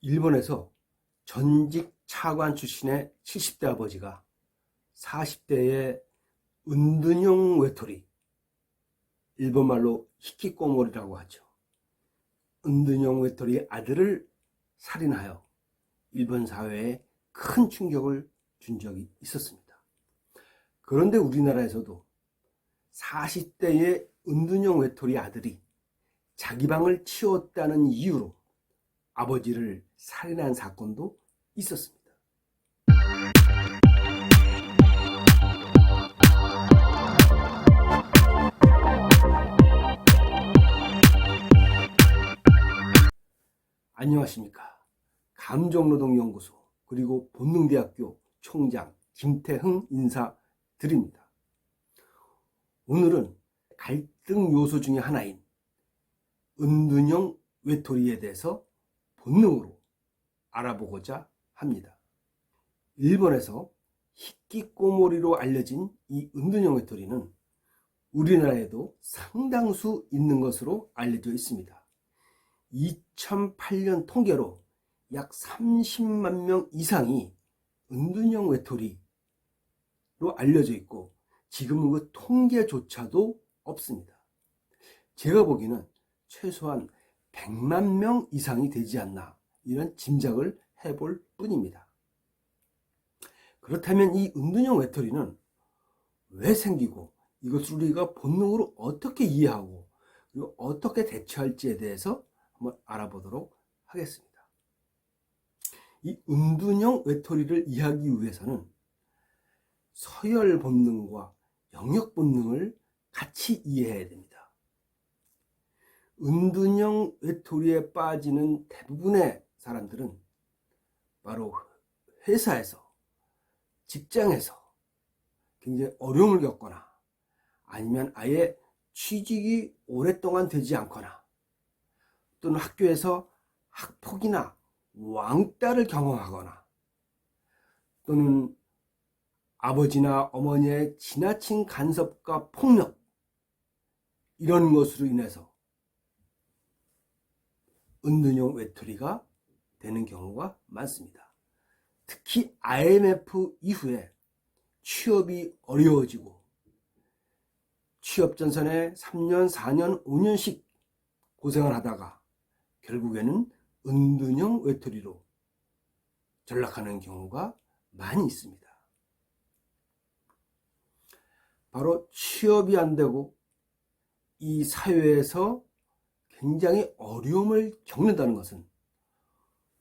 일본에서 전직 차관 출신의 70대 아버지가 40대의 은둔형 외톨이, 일본말로 히키코모리라고 하죠. 은둔형 외톨이 아들을 살인하여 일본 사회에 큰 충격을 준 적이 있었습니다. 그런데 우리나라에서도 40대의 은둔형 외톨이 아들이 자기 방을 치웠다는 이유로 아버지를 살인한 사건도 있었습니다. 안녕하십니까. 감정노동연구소 그리고 본능대학교 총장 김태흥 인사드립니다. 오늘은 갈등 요소 중에 하나인 은둔형 외톨이에 대해서 본능으로 알아보고자 합니다. 일본에서 히키코모리로 알려진 이 은둔형 외톨이는 우리나라에도 상당수 있는 것으로 알려져 있습니다. 2008년 통계로 약 30만 명 이상이 은둔형 외톨이로 알려져 있고 지금은 그 통계조차도 없습니다. 제가 보기에는 최소한 100만 명 이상이 되지 않나 이런 짐작을 해볼 뿐입니다. 그렇다면 이 은둔형 외톨이는 왜 생기고 이것을 우리가 본능으로 어떻게 이해하고 그리고 어떻게 대처할지에 대해서 한번 알아보도록 하겠습니다. 이 은둔형 외톨이를 이해하기 위해서는 서열 본능과 영역 본능을 같이 이해해야 됩니다. 은둔형 외톨이에 빠지는 대부분의 사람들은 바로 회사에서, 직장에서 굉장히 어려움을 겪거나 아니면 아예 취직이 오랫동안 되지 않거나 또는 학교에서 학폭이나 왕따를 경험하거나 또는 아버지나 어머니의 지나친 간섭과 폭력 이런 것으로 인해서 은둔형 외톨이가 되는 경우가 많습니다. 특히 IMF 이후에 취업이 어려워지고 취업 전선에 3년, 4년, 5년씩 고생을 하다가 결국에는 은둔형 외톨이로 전락하는 경우가 많이 있습니다. 바로 취업이 안 되고 이 사회에서 굉장히 어려움을 겪는다는 것은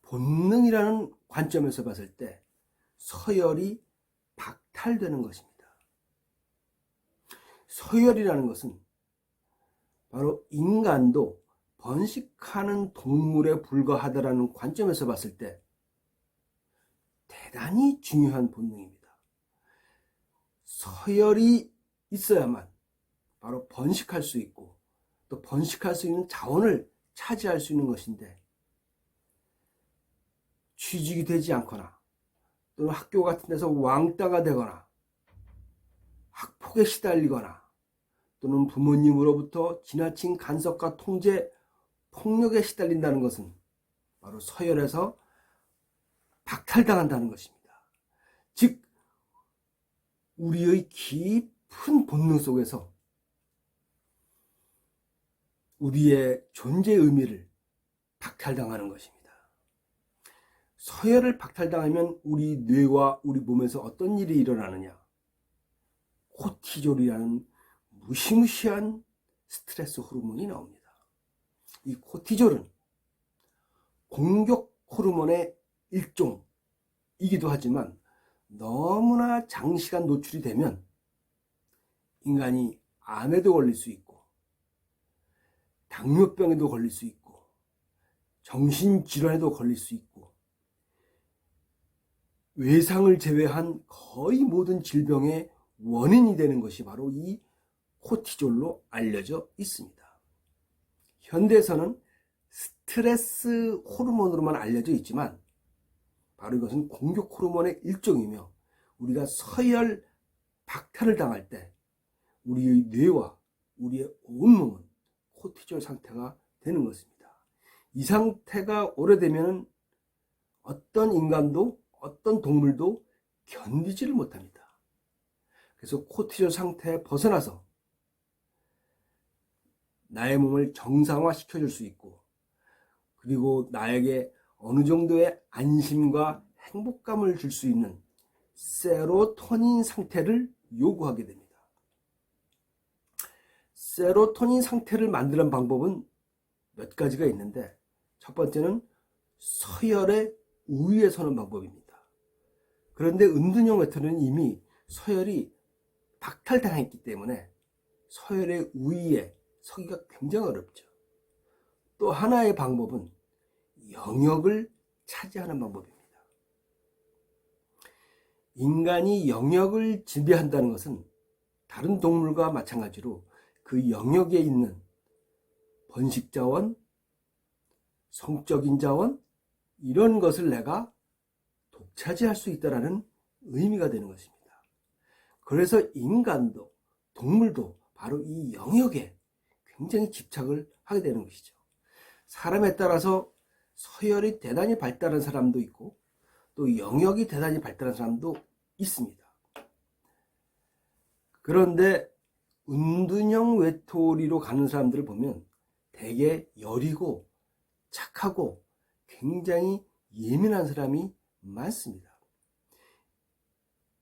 본능이라는 관점에서 봤을 때 서열이 박탈되는 것입니다. 서열이라는 것은 바로 인간도 번식하는 동물에 불과하다라는 관점에서 봤을 때 대단히 중요한 본능입니다. 서열이 있어야만 바로 번식할 수 있고 또 번식할 수 있는 자원을 차지할 수 있는 것인데 취직이 되지 않거나 또는 학교 같은 데서 왕따가 되거나 학폭에 시달리거나 또는 부모님으로부터 지나친 간섭과 통제, 폭력에 시달린다는 것은 바로 서열에서 박탈당한다는 것입니다. 즉 우리의 깊은 본능 속에서 우리의 존재의 의미를 박탈당하는 것입니다. 서열을 박탈당하면 우리 뇌와 우리 몸에서 어떤 일이 일어나느냐? 코티졸이라는 무시무시한 스트레스 호르몬이 나옵니다. 이 코티졸은 공격 호르몬의 일종이기도 하지만 너무나 장시간 노출이 되면 인간이 암에도 걸릴 수 있고 당뇨병에도 걸릴 수 있고 정신질환에도 걸릴 수 있고 외상을 제외한 거의 모든 질병의 원인이 되는 것이 바로 이 코티졸로 알려져 있습니다. 현대에서는 스트레스 호르몬으로만 알려져 있지만 바로 이것은 공격 호르몬의 일종이며 우리가 서열 박탈을 당할 때 우리의 뇌와 우리의 온몸은 코티졸 상태가 되는 것입니다. 이 상태가 오래되면 어떤 인간도 어떤 동물도 견디지를 못합니다. 그래서 코티졸 상태에 벗어나서 나의 몸을 정상화시켜줄 수 있고, 그리고 나에게 어느 정도의 안심과 행복감을 줄 수 있는 세로토닌 상태를 요구하게 됩니다. 세로토닌 상태를 만드는 방법은 몇 가지가 있는데, 첫 번째는 서열의 우위에 서는 방법입니다. 그런데 은둔형 외톨이는 이미 서열이 박탈당했기 때문에 서열의 우위에 서기가 굉장히 어렵죠. 또 하나의 방법은 영역을 차지하는 방법입니다. 인간이 영역을 지배한다는 것은 다른 동물과 마찬가지로 그 영역에 있는 번식 자원, 성적인 자원, 이런 것을 내가 독차지할 수 있다는 의미가 되는 것입니다. 그래서 인간도 동물도 바로 이 영역에 굉장히 집착을 하게 되는 것이죠. 사람에 따라서 서열이 대단히 발달한 사람도 있고 또 영역이 대단히 발달한 사람도 있습니다. 그런데 은둔형 외톨이로 가는 사람들을 보면 되게 여리고 착하고 굉장히 예민한 사람이 많습니다.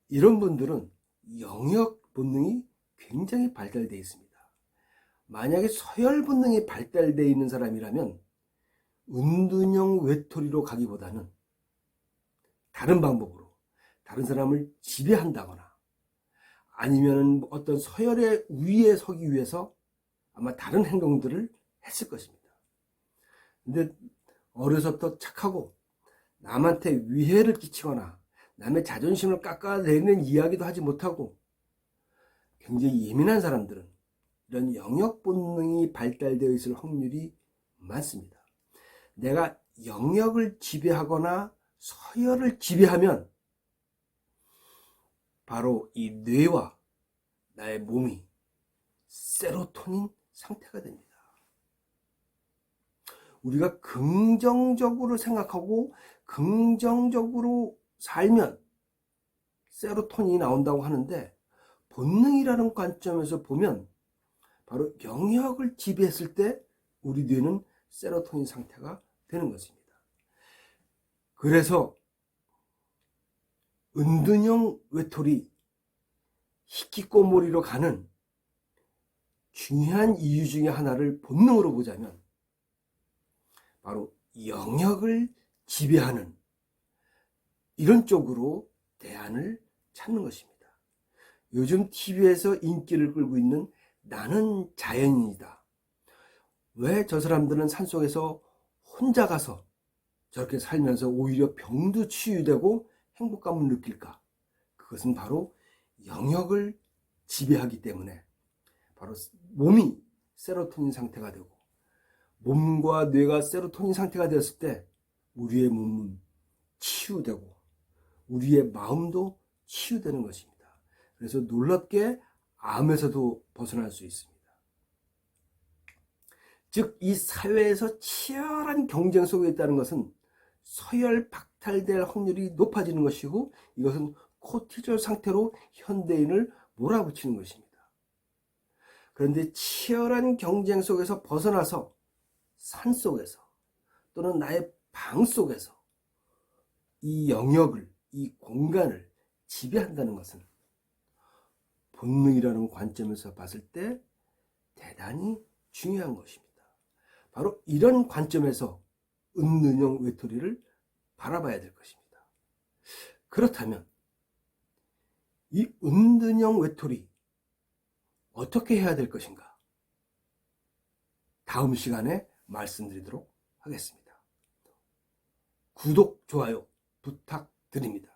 이런 분들은 영역 본능이 굉장히 발달되어 있습니다. 만약에 서열 본능이 발달되어 있는 사람이라면 은둔형 외톨이로 가기보다는 다른 방법으로 다른 사람을 지배한다거나 아니면 어떤 서열의 위에 서기 위해서 아마 다른 행동들을 했을 것입니다. 근데 어려서부터 착하고 남한테 위해를 끼치거나 남의 자존심을 깎아내리는 이야기도 하지 못하고 굉장히 예민한 사람들은 이런 영역 본능이 발달되어 있을 확률이 많습니다. 내가 영역을 지배하거나 서열을 지배하면 바로 이 뇌와 나의 몸이 세로토닌 상태가 됩니다. 우리가 긍정적으로 생각하고 긍정적으로 살면 세로토닌이 나온다고 하는데, 본능이라는 관점에서 보면 바로 영역을 지배했을 때 우리 뇌는 세로토닌 상태가 되는 것입니다. 그래서 은둔형 외톨이 히키코모리로 가는 중요한 이유 중에 하나를 본능으로 보자면 바로 영역을 지배하는 이런 쪽으로 대안을 찾는 것입니다. 요즘 TV에서 인기를 끌고 있는 나는 자연인이다. 왜 저 사람들은 산속에서 혼자 가서 저렇게 살면서 오히려 병도 치유되고 행복감을 느낄까? 그것은 바로 영역을 지배하기 때문에 바로 몸이 세로토닌 상태가 되고 몸과 뇌가 세로토닌 상태가 되었을 때 우리의 몸은 치유되고 우리의 마음도 치유되는 것입니다. 그래서 놀랍게 암에서도 벗어날 수 있습니다. 즉, 이 사회에서 치열한 경쟁 속에 있다는 것은 서열 박탈될 확률이 높아지는 것이고, 이것은 코티졸 상태로 현대인을 몰아붙이는 것입니다. 그런데 치열한 경쟁 속에서 벗어나서 산 속에서 또는 나의 방 속에서 이 영역을, 이 공간을 지배한다는 것은 본능이라는 관점에서 봤을 때 대단히 중요한 것입니다. 바로 이런 관점에서 은둔형 외톨이를 바라봐야 될 것입니다. 그렇다면 이 은둔형 외톨이 어떻게 해야 될 것인가? 다음 시간에 말씀드리도록 하겠습니다. 구독, 좋아요 부탁드립니다.